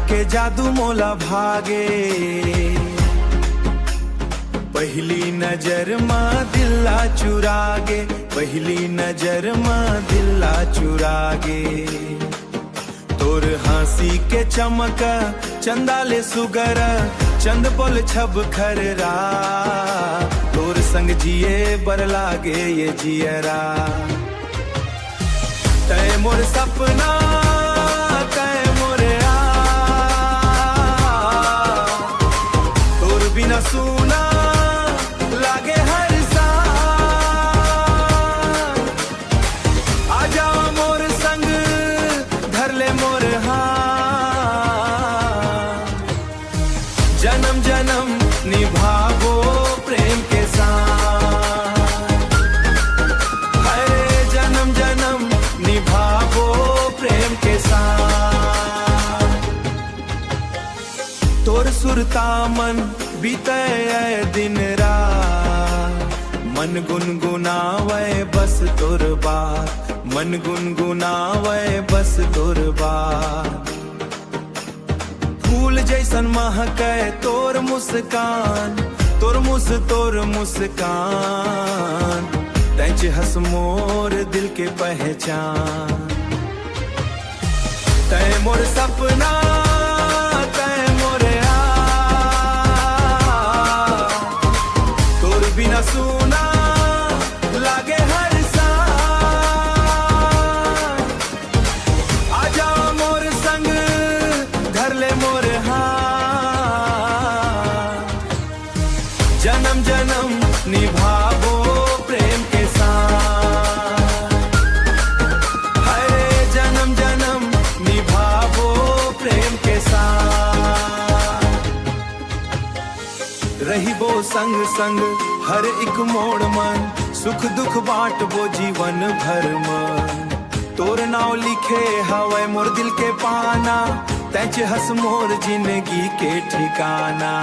के जादू मोला भागे। पहली नजर माँ दिल्ला चुरागे, पहली नजर माँ दिल्ला चुरागे। तोर हंसी के चमक चंदाले सुगर, चंद बोल छब खररा। तोर संग जिए बर लागे ये जियरा। तय मोर सपना तय मोरे आ, तोर बिना सुना लागे हर साल। आजा मोर संग धर ले मोर हाथ, जन्म जन्म निभावो प्रेम के साथ। हरे जन्म जन्म निभावो प्रेम के साथ। तोर सुरता मन बीते दिन रात, मन गुनगुनावे बस तोर बात, मन गुनगुनावे बस तोर बात। फूल जैसन महके तोर मुस्कान, तोर मुस्कान। तैच हंस मोर दिल के पहचान। तय मोर सपना तय मोरे आ, तोर बिना सुना लागे हर साल। आजा मोर संग धर ले मोर हाथ, जन्म जन्म निभावो प्रेम के साथ। हरे जन्म जन्म निभावो प्रेम के साथ। रहिबो संग संग हर एक मोड़ मन, सुख दुख बांटबो जीवन भर मन। तोर नाव लिखे हवे मोर दिल के पाना, तैच हंस मोर जिंदगी के ठिकाना।